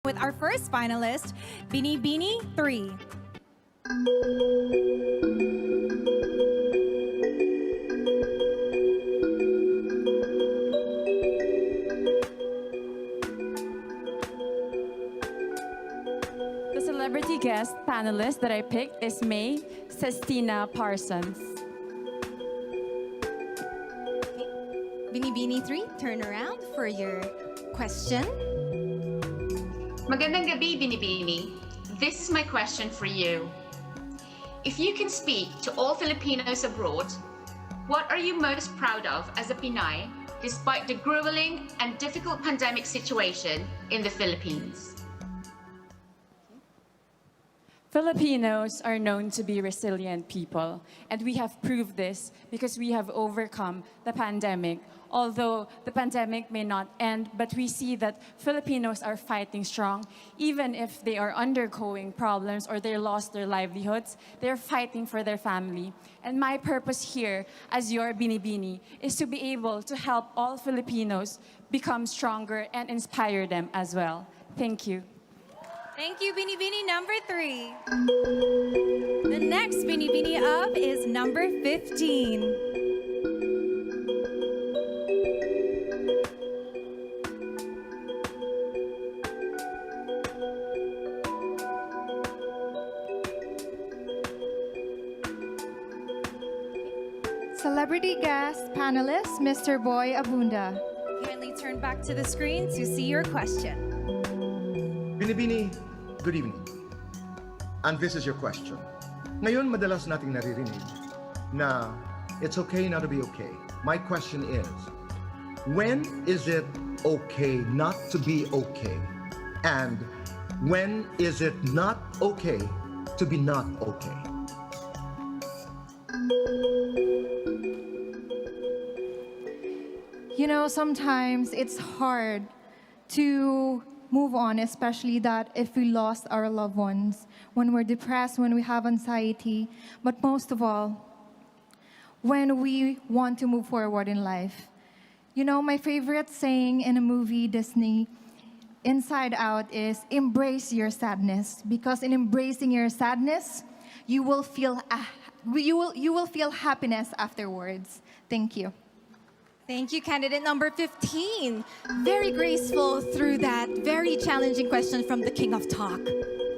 with our first finalist, Binibing 3. The celebrity guest panelist that I picked is May Sestina Parsons. Binibing 3, turn around for your question. Magandang gabi, Binibini. This is my question for you. If you can speak to all Filipinos abroad, what are you most proud of as a Pinay despite the grueling and difficult pandemic situation in the Philippines? Filipinos are known to be resilient people, and we have proved this because we have overcome the pandemic. Although the pandemic may not end, but we see that Filipinos are fighting strong, even if they are undergoing problems or they lost their livelihoods, they're fighting for their family. And my purpose here as your Binibini is to be able to help all Filipinos become stronger and inspire them as well. Thank you. Thank you, Binibing number 3. The next Binibini up is number 15. Celebrity guest panelist, Mr. Boy Abunda. Kindly turn back to the screen to see your question. Binibini, good evening. And this is your question. Ngayon, madalas nating naririnig na it's okay not to be okay. My question is, when is it okay not to be okay? And when is it not okay to be not okay? You know, sometimes it's hard to move on, especially that if we lost our loved ones, when we're depressed, when we have anxiety, but most of all, when we want to move forward in life. You know, my favorite saying in a movie, Disney, Inside Out, is embrace your sadness, because in embracing your sadness, you will feel happiness afterwards. Thank you. Thank you, candidate number 15. Very graceful through that very challenging question from the King of Talk.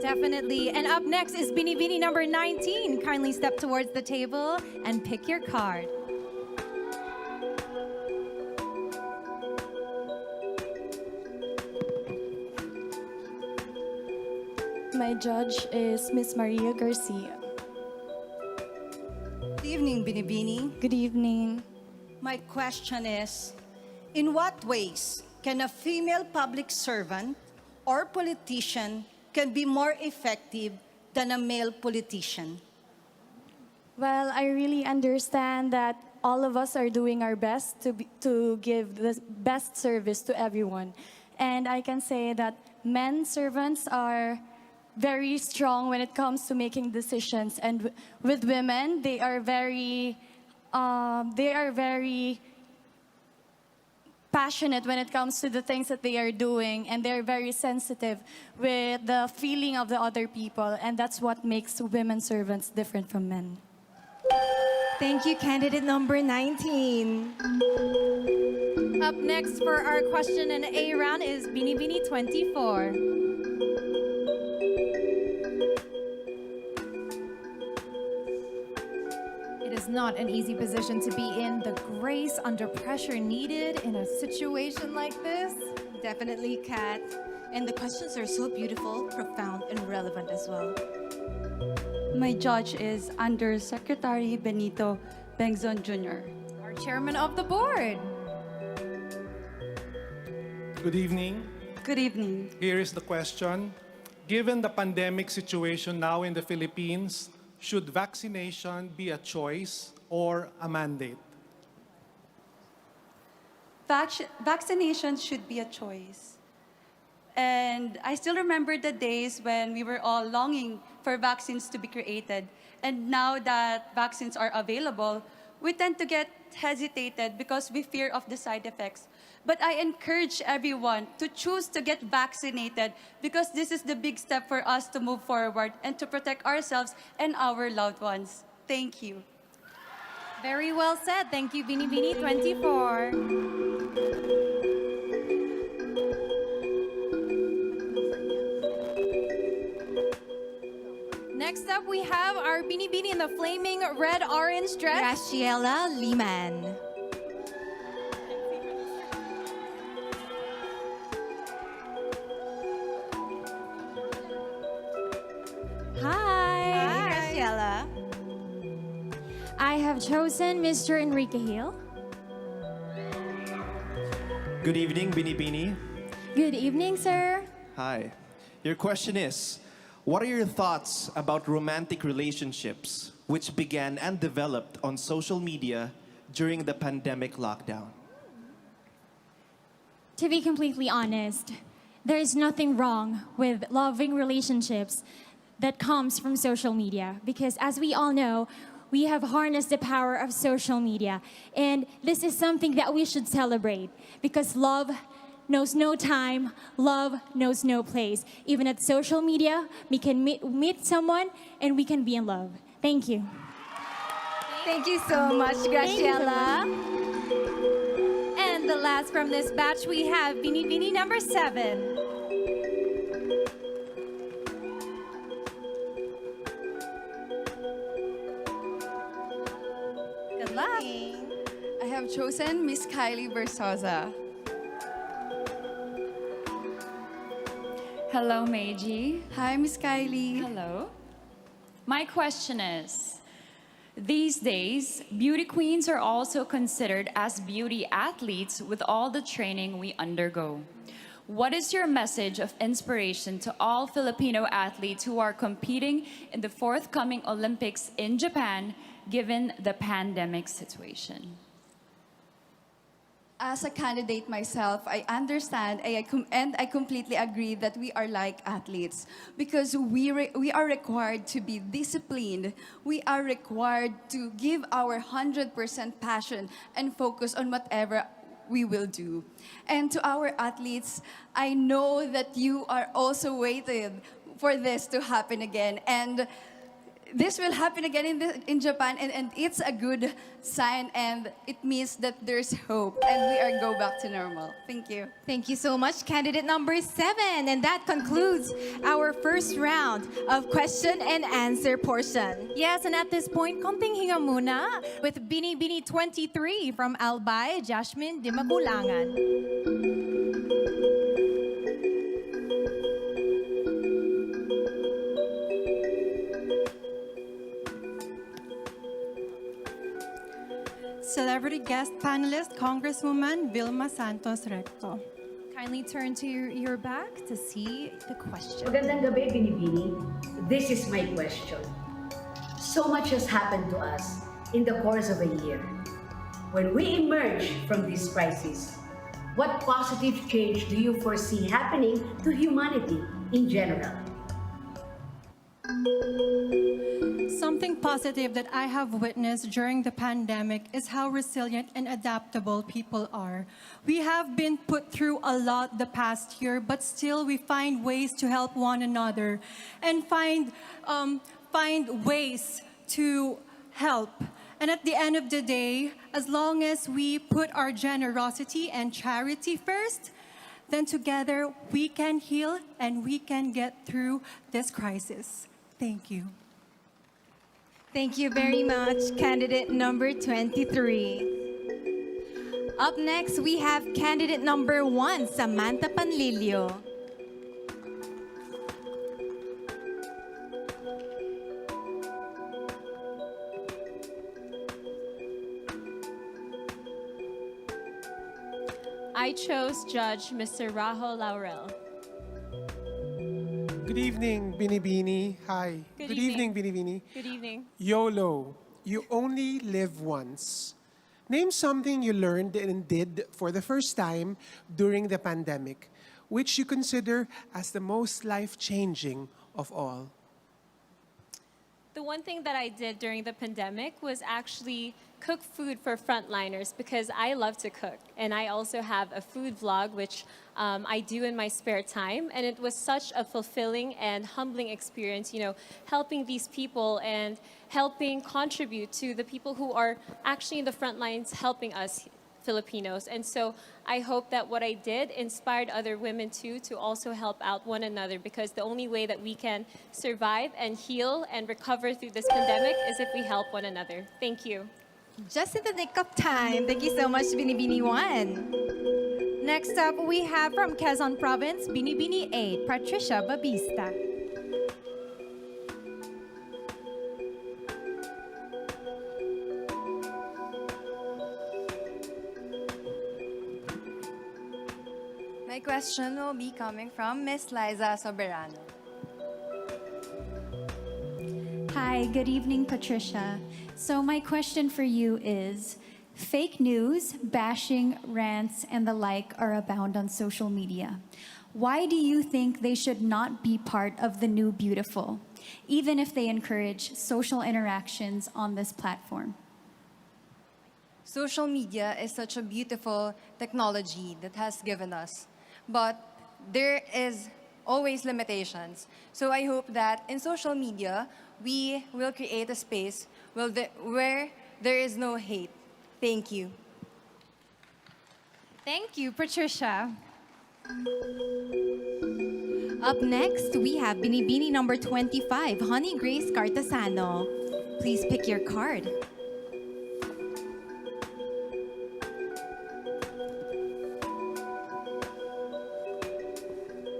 Definitely. And up next is Binibini number 19. Kindly step towards the table and pick your card. My judge is Miss Maria Garcia. Good evening, Binibini. Good evening. My question is, in what ways can a female public servant or politician can be more effective than a male politician? Well, I really understand that all of us are doing our best to give the best service to everyone. And I can say that men servants are very strong when it comes to making decisions. And with women, they are very passionate when it comes to the things that they are doing, and they're very sensitive with the feeling of the other people, and that's what makes women servants different from men. Thank you, candidate number 19. Up next for our question and A round is Binibini 24. It is not an easy position to be in. The grace under pressure needed in a situation like this. Definitely, Kat. And the questions are so beautiful, profound, and relevant as well. My judge is Undersecretary Benito Bengzon Jr. Our chairman of the board. Good evening. Good evening. Here is the question. Given the pandemic situation now in the Philippines, should vaccination be a choice or a mandate? Vaccination should be a choice. And I still remember the days when we were all longing for vaccines to be created. And now that vaccines are available, we tend to get hesitated because we fear of the side effects. But I encourage everyone to choose to get vaccinated because this is the big step for us to move forward and to protect ourselves and our loved ones. Thank you. Very well said. Thank you, Binibini 24. Next up, we have our Binibini in the flaming red-orange dress, Graciela Liman. Hi, Graciela. I have chosen Mr. Enrique Hill. Good evening, Binibini. Good evening, sir. Hi. Your question is, what are your thoughts about romantic relationships which began and developed on social media during the pandemic lockdown? To be completely honest, there is nothing wrong with loving relationships that comes from social media because as we all know, we have harnessed the power of social media. And this is something that we should celebrate because love knows no time, love knows no place. Even at social media, we can meet someone and we can be in love. Thank you. Thank you so much, Thank you so Graciela. And the last from this batch, we have Binibini number 7. Good luck. I have chosen Miss Kylie Versosa. Hello, Meiji. Hi, Miss Kylie. Hello. My question is, these days, beauty queens are also considered as beauty athletes with all the training we undergo. What is your message of inspiration to all Filipino athletes who are competing in the forthcoming Olympics in Japan, given the pandemic situation? As a candidate myself, I understand and I completely agree that we are like athletes because we are required to be disciplined. We are required to give our 100% passion and focus on whatever we will do. And to our athletes, I know that you are also waiting for this to happen again. And this will happen again in Japan, and it's a good sign, and it means that there's hope, and we are go back to normal. Thank you. Thank you so much, candidate number 7. And that concludes our first round of question and answer portion. Yes, and at this point, konting hinga muna with Binibini 23 from Albay, Jasmine Di Magulangan. Celebrity guest panelist, Congresswoman Vilma Santos Recto. Kindly turn to your back to see the question. Magandang gabi, Binibini. This is my question. So much has happened to us in the course of a year. When we emerge from this crisis, what positive change do you foresee happening to humanity in general? Something positive that I have witnessed during the pandemic is how resilient and adaptable people are. We have been put through a lot the past year, but still we find ways to help one another and find ways to help. And at the end of the day, as long as we put our generosity and charity first, then together we can heal and we can get through this crisis. Thank you. Thank you very much, candidate number 23. Up next, we have candidate number 1, Samantha Panlilio. I chose Judge Mr. Rahul Laurel. Good evening, Binibini. Hi. Good evening, Binibini. Good evening. YOLO. You only live once. Name something you learned and did for the first time during the pandemic, which you consider as the most life-changing of all. The one thing that I did during the pandemic was actually cook food for frontliners because I love to cook. And I also have a food vlog, which I do in my spare time. And it was such a fulfilling and humbling experience, helping these people and helping contribute to the people who are actually in the front lines helping us Filipinos. And so I hope that what I did inspired other women too to also help out one another, because the only way that we can survive and heal and recover through this pandemic is if we help one another. Thank you. Just in the nick of time. Thank you so much, Binibini 1. Next up, we have from Quezon Province, Binibini 8, Patricia Babista. My question will be coming from Miss Liza Soberano. Hi, good evening, Patricia. So my question for you is, fake news, bashing, rants, and the like are abound on social media. Why do you think they should not be part of the new beautiful, even if they encourage social interactions on this platform? Social media is such a beautiful technology that has given us, but there is always limitations. So I hope that in social media, we will create a space where there is no hate. Thank you. Thank you, Patricia. Up next, we have Binibini number 25, Honey Grace Cartasano. Please pick your card.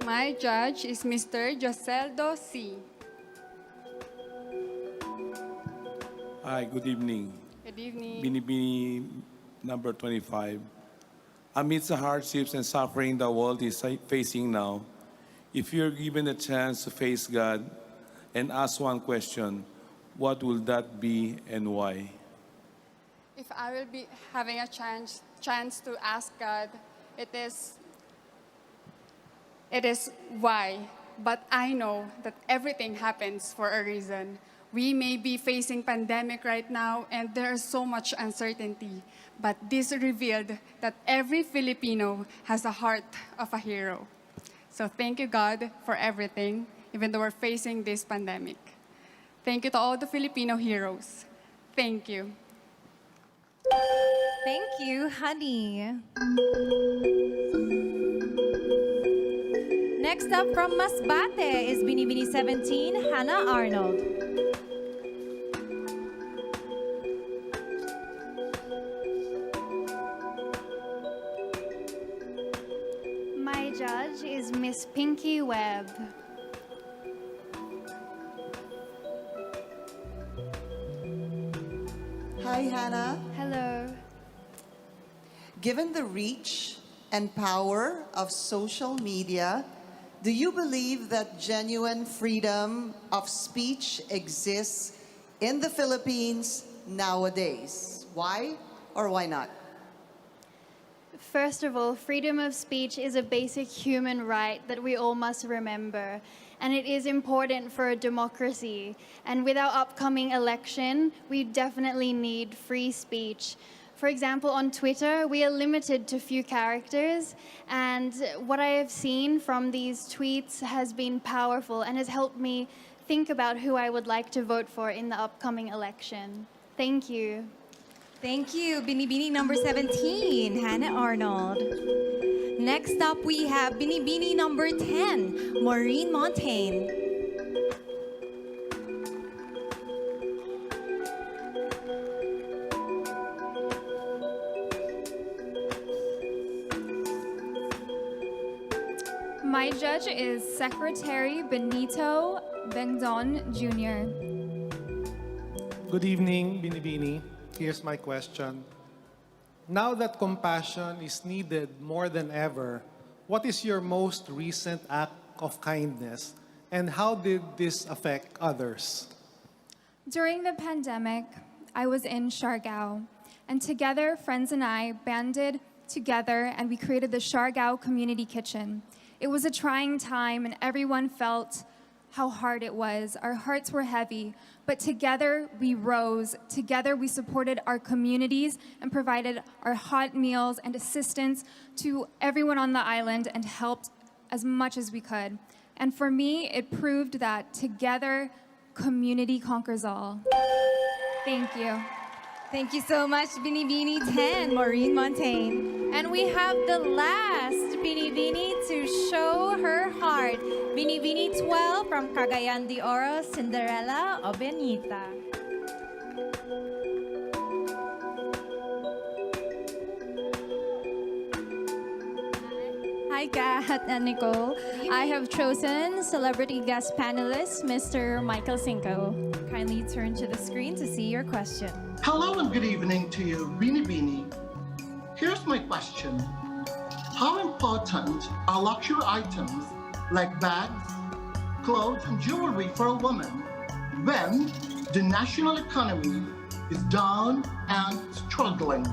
My judge is Mr. Joseldo C. Hi, good evening. Good evening. Binibini number 25. Amidst the hardships and suffering the world is facing now, if you're given a chance to face God and ask one question, what will that be and why? If I will be having a chance to ask God, it is why. But I know that everything happens for a reason. We may be facing pandemic right now and there is so much uncertainty, but this revealed that every Filipino has a heart of a hero. So thank you, God, for everything, even though we're facing this pandemic. Thank you to all the Filipino heroes. Thank you. Thank you, honey. Next up from Masbate is Binibini 17, Hannah Arnold. My judge is Miss Pinky Webb. Hi, Hannah. Hello. Given the reach and power of social media, do you believe that genuine freedom of speech exists in the Philippines nowadays? Why or why not? First of all, freedom of speech is a basic human right that we all must remember. And it is important for a democracy. And with our upcoming election, we definitely need free speech. For example, on Twitter, we are limited to few characters. And what I have seen from these tweets has been powerful and has helped me think about who I would like to vote for in the upcoming election. Thank you. Thank you, Binibini number 17, Hannah Arnold. Next up, we have Binibini number 10, Maureen Montaigne. My judge is Secretary Benito Bengdon Jr. Good evening, Binibini. Here's my question. Now that compassion is needed more than ever, what is your most recent act of kindness, and how did this affect others? During the pandemic, I was in Siargao, and together, friends and I banded together and we created the Siargao Community Kitchen. It was a trying time and everyone felt how hard it was. Our hearts were heavy, but together we rose. Together we supported our communities and provided our hot meals and assistance to everyone on the island and helped as much as we could. And for me, it proved that together, community conquers all. Thank you. Thank you so much, Binibini 10, Maureen Montaigne. And we have the last Binibini to show her heart. Binibini 12 from Cagayan de Oro, Cinderella o Benita. Hi, Kat and Nicole. I have chosen celebrity guest panelist, Mr. Michael Cinco. Kindly turn to the screen to see your question. Hello and good evening to you, Binibini. Here's my question. How important are luxury items like bags, clothes, and jewelry for a woman when the national economy is down and struggling?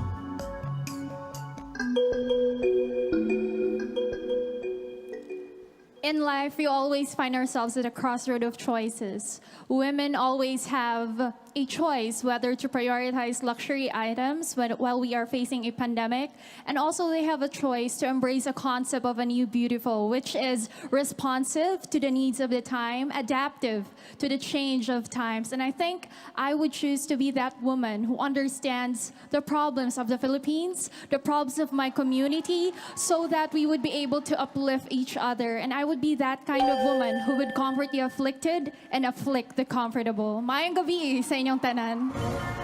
In life, we always find ourselves at a crossroad of choices. Women always have a choice whether to prioritize luxury items while we are facing a pandemic, and also they have a choice to embrace a concept of a new beautiful, which is responsive to the needs of the time, adaptive to the change of times. And I think I would choose to be that woman who understands the problems of the Philippines, the problems of my community, so that we would be able to uplift each other. And I would be that kind of woman who would comfort the afflicted and afflict the comfortable. Mayang gabi sa inyong tanan.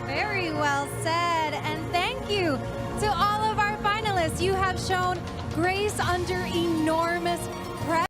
Very well said. And thank you to all of our finalists. You have shown grace under enormous